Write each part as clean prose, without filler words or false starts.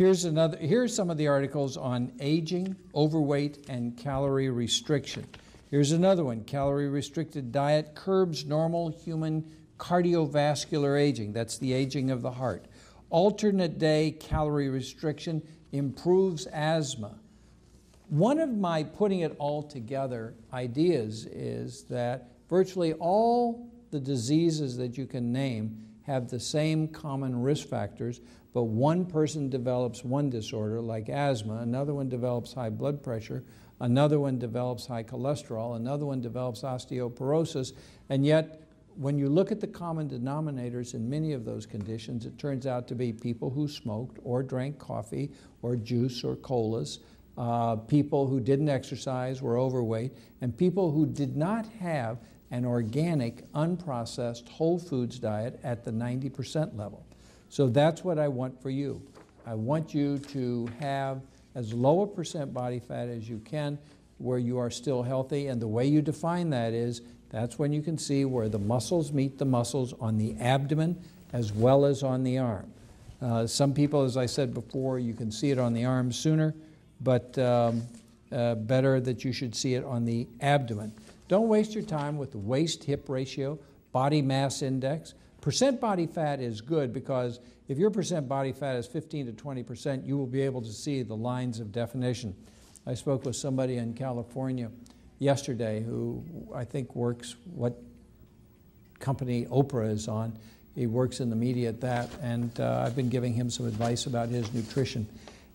Here's some of the articles on aging, overweight, and calorie restriction. Here's another one, calorie-restricted diet curbs normal human cardiovascular aging. That's the aging of the heart. Alternate day calorie restriction improves asthma. One of my putting it all together ideas is that virtually all the diseases that you can name have the same common risk factors, but one person develops one disorder like asthma, another one develops high blood pressure, another one develops high cholesterol, another one develops osteoporosis, and yet when you look at the common denominators in many of those conditions, it turns out to be people who smoked or drank coffee or juice or colas, people who didn't exercise, were overweight, and people who did not have an organic, unprocessed, whole foods diet at the 90% level. So that's what I want for you. I want you to have as low a percent body fat as you can where you are still healthy, and the way you define that is that's when you can see where the muscles meet the muscles on the abdomen as well as on the arm. Some people, as I said before, you can see it on the arm sooner, but better that you should see it on the abdomen. Don't waste your time with the waist-hip ratio, body mass index. Percent body fat is good because if your percent body fat is 15 to 20%, you will be able to see the lines of definition. I spoke with somebody in California yesterday who I think works what company Oprah is on. He works in the media at that, and I've been giving him some advice about his nutrition.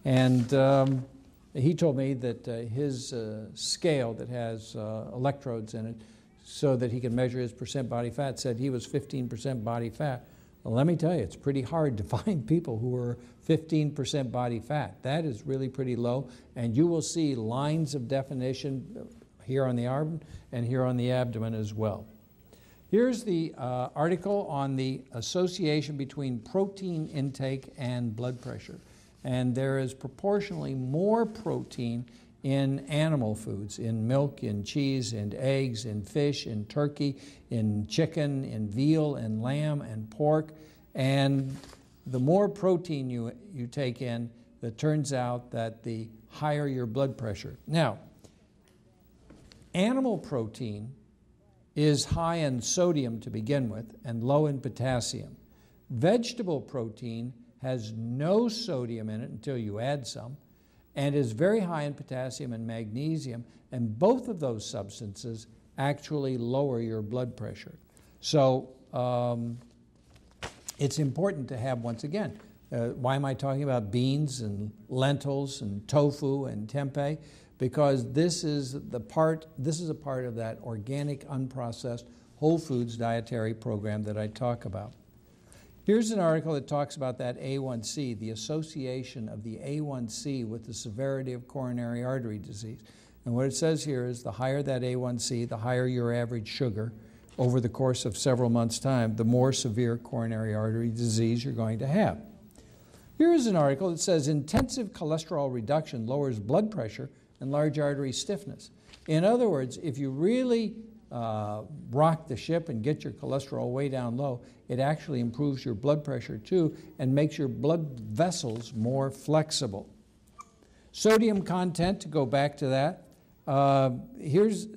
And he told me that his scale that has electrodes in it so that he can measure his percent body fat said he was 15% body fat. Well, let me tell you, it's pretty hard to find people who are 15% body fat. That is really pretty low, and you will see lines of definition here on the arm and here on the abdomen as well. Here's the article on the association between protein intake and blood pressure. And there is proportionally more protein in animal foods, in milk, in cheese, in eggs, in fish, in turkey, in chicken, in veal, and lamb, and pork. And the more protein you take in, it turns out that the higher your blood pressure. Now, animal protein is high in sodium to begin with and low in potassium. Vegetable protein has no sodium in it until you add some, and is very high in potassium and magnesium, and both of those substances actually lower your blood pressure. So it's important to have, once again, why am I talking about beans and lentils and tofu and tempeh? Because this is a part of that organic, unprocessed, whole foods dietary program that I talk about. Here's an article that talks about that A1C, the association of the A1C with the severity of coronary artery disease. And what it says here is the higher that A1C, the higher your average sugar over the course of several months' time, the more severe coronary artery disease you're going to have. Here is an article that says intensive cholesterol reduction lowers blood pressure and large artery stiffness. In other words, if you really rock the ship and get your cholesterol way down low, it actually improves your blood pressure too and makes your blood vessels more flexible. Sodium content, to go back to that, here's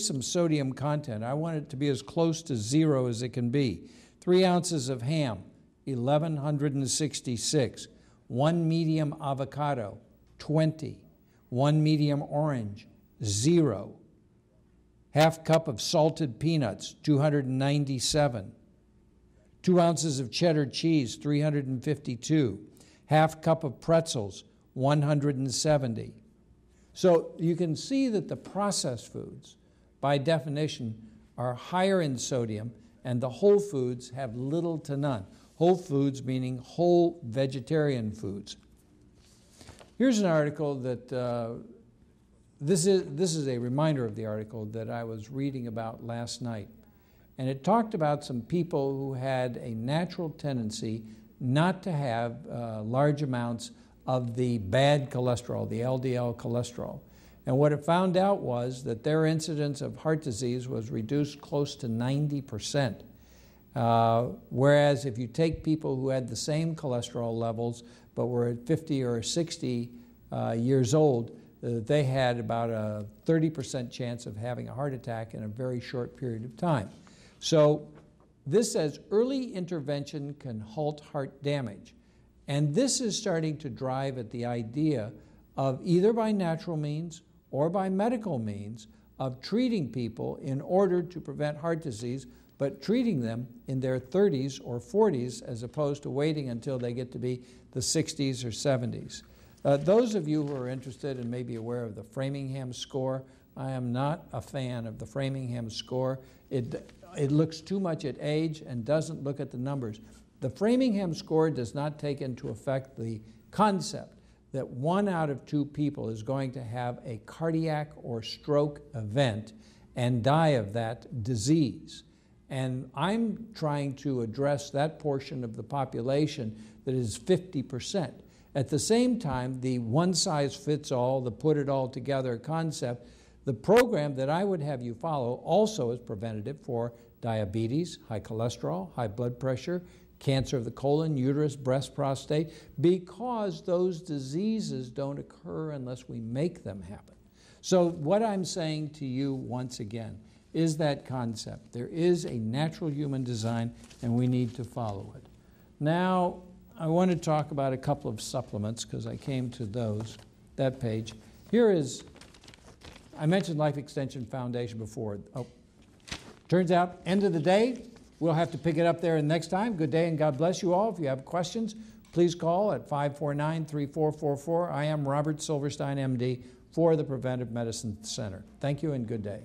some sodium content. I want it to be as close to 0 as it can be. 3 ounces of ham, 1,166. 1 medium avocado, 20. 1 medium orange, 0. Half cup of salted peanuts, 297. 2 ounces of cheddar cheese, 352. Half cup of pretzels, 170. So you can see that the processed foods, by definition, are higher in sodium, and the whole foods have little to none. Whole foods meaning whole vegetarian foods. Here's an article that this is a reminder of the article that I was reading about last night. And it talked about some people who had a natural tendency not to have large amounts of the bad cholesterol, the LDL cholesterol. And what it found out was that their incidence of heart disease was reduced close to 90%. Whereas if you take people who had the same cholesterol levels but were at 50 or 60 years old, they had about a 30% chance of having a heart attack in a very short period of time. So this says early intervention can halt heart damage. And this is starting to drive at the idea of either by natural means or by medical means of treating people in order to prevent heart disease, but treating them in their 30s or 40s as opposed to waiting until they get to be the 60s or 70s. Those of you who are interested and may be aware of the Framingham score, I am not a fan of the Framingham score. It looks too much at age and doesn't look at the numbers. The Framingham score does not take into effect the concept that 1 out of 2 people is going to have a cardiac or stroke event and die of that disease. And I'm trying to address that portion of the population that is 50%. At the same time, the one-size-fits-all, the put-it-all-together concept, the program that I would have you follow also is preventative for diabetes, high cholesterol, high blood pressure, cancer of the colon, uterus, breast, prostate, because those diseases don't occur unless we make them happen. So what I'm saying to you once again is that concept. There is a natural human design and we need to follow it. Now, I want to talk about a couple of supplements because I came to that page. Here is, I mentioned Life Extension Foundation before. Oh, turns out, end of the day, we'll have to pick it up there next time. Good day and God bless you all. If you have questions, please call at 549-3444. I am Robert Silverstein, MD, for the Preventive Medicine Center. Thank you and good day.